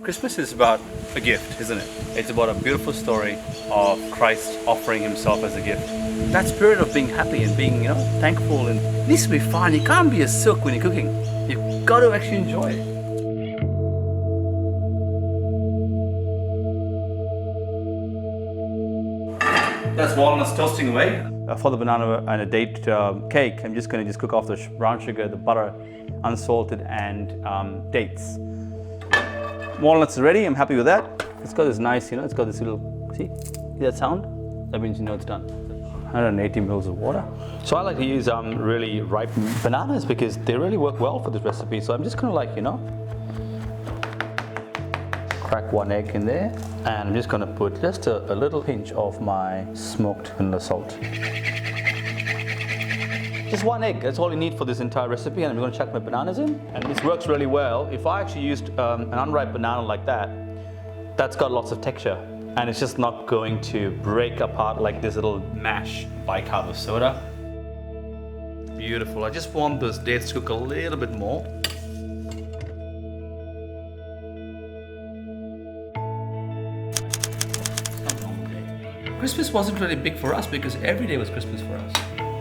Christmas is about a gift, isn't it? It's about a beautiful story of Christ offering himself as a gift. That spirit of being happy and being, thankful, and it needs to be fun. You can't be a silk when you're cooking. You've got to actually enjoy it. That's walnuts toasting away. For the banana and a date cake, I'm just going to cook off the brown sugar, the butter, unsalted, and dates. Walnuts are ready. I'm happy with that. It's got this nice, it's got this little, see that sound? That means it's done. 180 mils of water. So I like to use really ripe bananas because they really work well for this recipe. So I'm just going to crack one egg in there, and I'm just going to put just a little pinch of my smoked vanilla salt. Just one egg, that's all you need for this entire recipe, and I'm going to chuck my bananas in. And this works really well. If I actually used an unripe banana like that, that's got lots of texture, and it's just not going to break apart like this little mash bicarb of soda. Beautiful. I just want those dates to cook a little bit more. Christmas wasn't really big for us because every day was Christmas for us.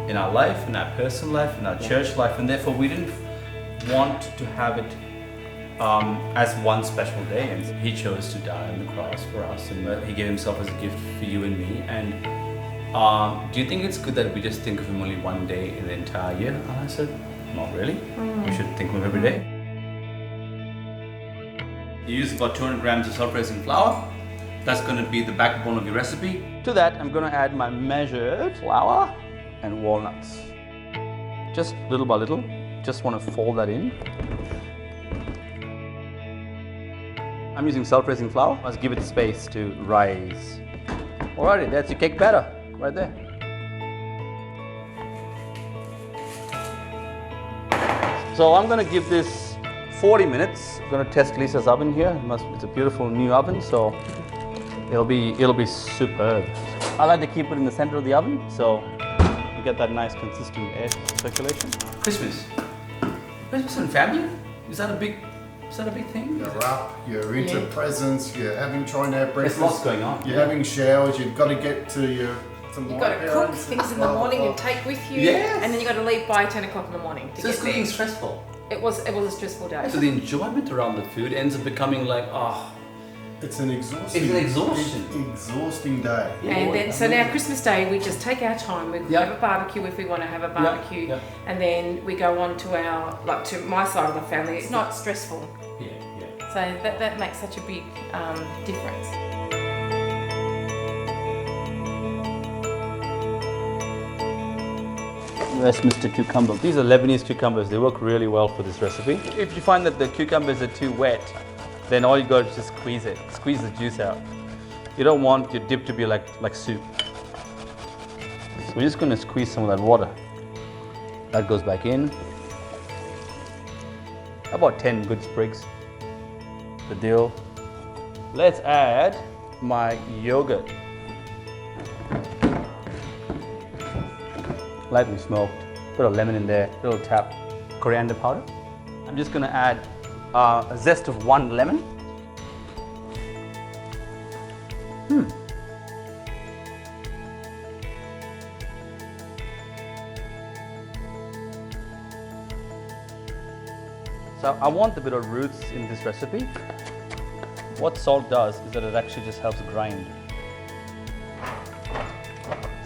In our life, in our personal life, in our church life, and therefore we didn't want to have it as one special day. And he chose to die on the cross for us, and he gave himself as a gift for you and me. And do you think it's good that we just think of him only one day in the entire year? And I said, not really. We should think of him every day. You use about 200 grams of self-raising flour. That's going to be the backbone of your recipe. To that, I'm going to add my measured flour and walnuts. Just little by little. Just want to fold that in. I'm using self-raising flour. Let's give it space to rise. Alrighty, that's your cake batter right there. So I'm going to give this 40 minutes. I'm going to test Lisa's oven here. It's a beautiful new oven, so it'll be superb. I like to keep it in the center of the oven, so you get that nice consistent air circulation. Christmas and family? Is that a big thing? You're up, you're into presents, you're trying to have breakfast. There's lots going on. You're having showers, you've got to get to your... You've got to cook things in the morning and take with you, yes. And then you've got to leave by 10 o'clock in the morning to So get is cooking there. stressful? It was a stressful day. So the enjoyment around the food ends up becoming like, it's an exhausting day. And then, so now Christmas Day, we just take our time. We have a barbecue if we want to have a barbecue, and then we go on to to my side of the family. It's not stressful. Yeah. So that makes such a big difference. Westminster cucumber. These are Lebanese cucumbers. They work really well for this recipe. If you find that the cucumbers are too wet, then all you got is just squeeze it. Squeeze the juice out. You don't want your dip to be like soup. So we're just going to squeeze some of that water. That goes back in. About 10 good sprigs. The dill. Let's add my yogurt. Lightly smoked. Bit of lemon in there. Little tap. Coriander powder. I'm just going to add a zest of 1 lemon. So I want a bit of roots in this recipe. What salt does is that it actually just helps grind.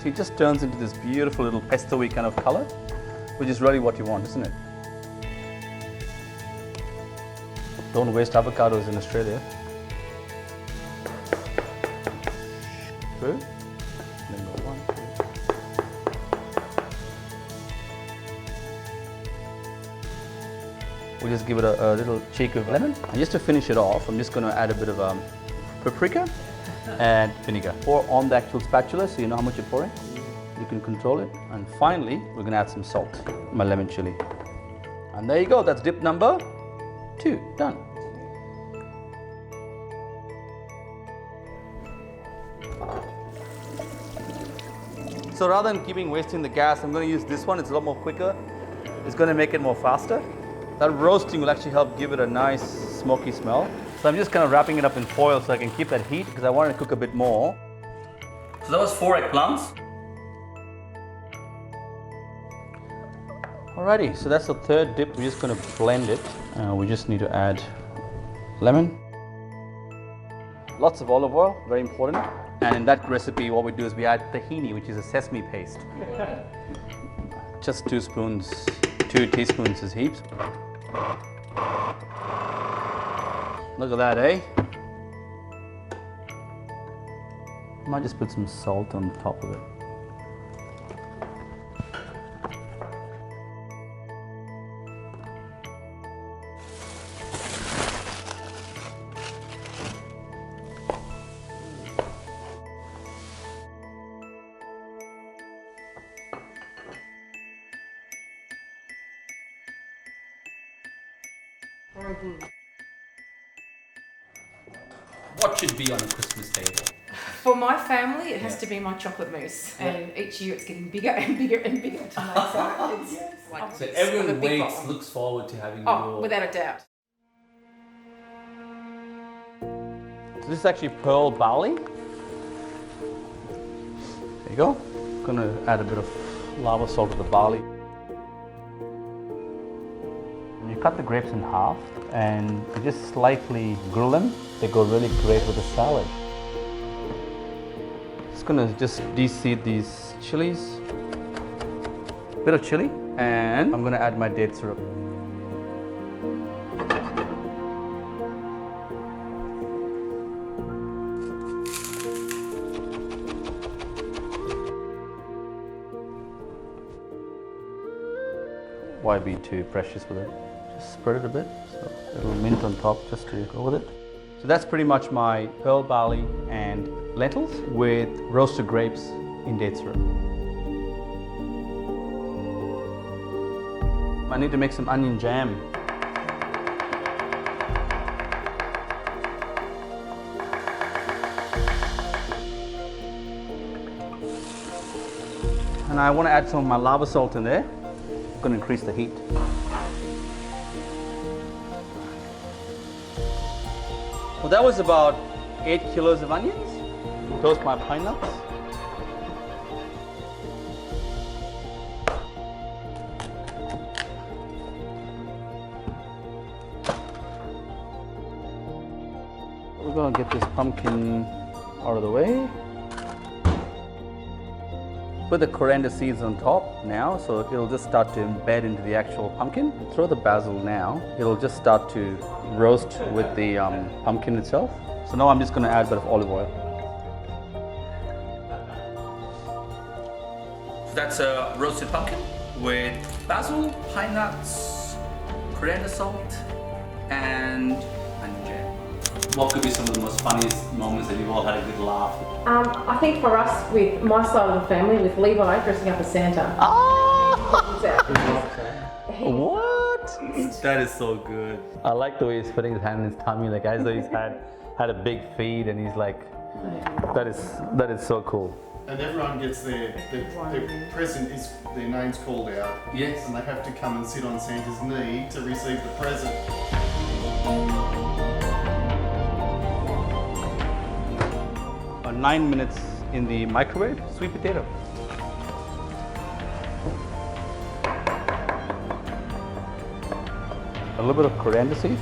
So it just turns into this beautiful little pesto-y kind of color, which is really what you want, isn't it? Don't waste avocados in Australia. Good. Then go 1, 2. We'll just give it a little cheek of lemon. And just to finish it off, I'm just going to add a bit of paprika and vinegar. Pour on the actual spatula so you know how much you're pouring. You can control it. And finally, we're going to add some salt, my lemon chili. And there you go. That's dip number 2, done. So rather than wasting the gas, I'm going to use this one. It's a lot more quicker. It's going to make it more faster. That roasting will actually help give it a nice smoky smell. So I'm just kind of wrapping it up in foil so I can keep that heat because I want to cook a bit more. So that was 4 eggplants. Alrighty, so that's the third dip. We're just going to blend it. We just need to add lemon. Lots of olive oil, very important. And in that recipe, what we do is we add tahini, which is a sesame paste. Just 2 teaspoons is heaps. Look at that, eh? Might just put some salt on top of it. What should be on a Christmas table? For my family, it has to be my chocolate mousse, and each year it's getting bigger and bigger and bigger to make. So it's like So everyone waits, looks forward to having your... without a doubt. So this is actually pearl barley. There you go. I'm gonna add a bit of lava salt to the barley. You cut the grapes in half and you just slightly grill them. They go really great with the salad. Just gonna de-seed these chilies. Bit of chili, and I'm gonna add my date syrup. Why be too precious with it? Just spread it a bit, so a little mint on top just to go with it. So that's pretty much my pearl barley and lentils with roasted grapes in date syrup. I need to make some onion jam. And I want to add some of my lava salt in there. I'm going to increase the heat. Well, that was about 8 kilos of onions. Toast my pine nuts. We're going to get this pumpkin out of the way. Put the coriander seeds on top now, so it'll just start to embed into the actual pumpkin. Throw the basil now. It'll just start to roast with the pumpkin itself. So now I'm just going to add a bit of olive oil. So that's a roasted pumpkin with basil, pine nuts, coriander salt, and onion jam. What could be some of the most funniest moments that you've all had a good laugh? I think for us, with my side of the family, with Levi dressing up as Santa. What? That is so good. I like the way he's putting his hand in his tummy, like as though he's had a big feed, and he's like, that is so cool. And everyone gets their present, their name's called out. Yes. And they have to come and sit on Santa's knee to receive the present. 9 minutes in the microwave, sweet potato. A little bit of coriander seeds.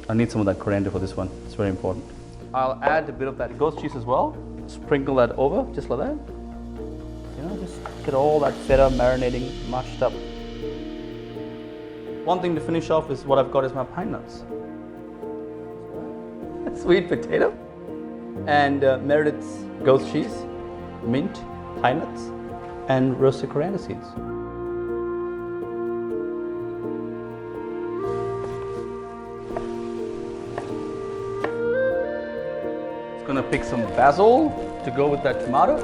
I need some of that coriander for this one. It's very important. I'll add a bit of that ghost cheese as well. Sprinkle that over, just like that. You know, just get all that feta marinating, mashed up. One thing to finish off is what I've got is my pine nuts. Sweet potato. And Meredith's ghost cheese, mint, pine nuts, and roasted coriander seeds. Just gonna pick some basil to go with that tomato.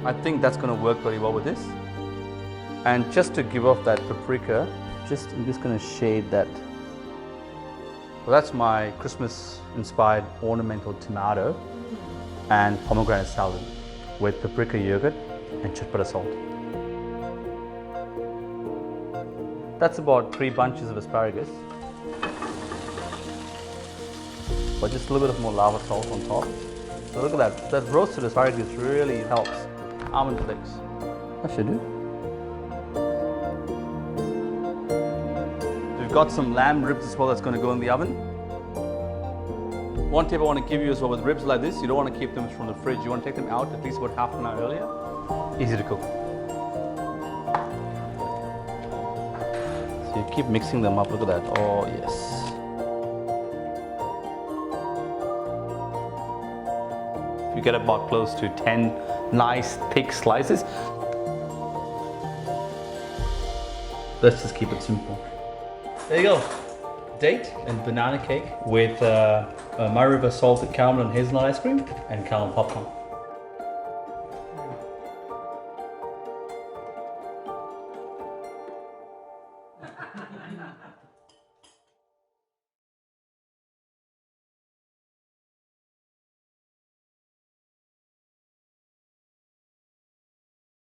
I think that's going to work very well with this. And just to give off that paprika, I'm just going to shade that. Well, that's my Christmas-inspired ornamental tomato. and pomegranate salad with paprika yogurt and chutpata salt. That's about 3 bunches of asparagus. But just a little bit of more lava salt on top. So look at that. That roasted asparagus really helps. Almond flakes. That should do. We've got some lamb ribs as well that's going to go in the oven. One tip I want to give you is well, with ribs like this, you don't want to keep them from the fridge. You want to take them out at least about half an hour earlier. Easy to cook. So you keep mixing them up. Look at that. Oh yes. You get about close to 10 nice thick slices. Let's just keep it simple. There you go. Date and banana cake with my river salted caramel and hazelnut ice cream and caramel popcorn.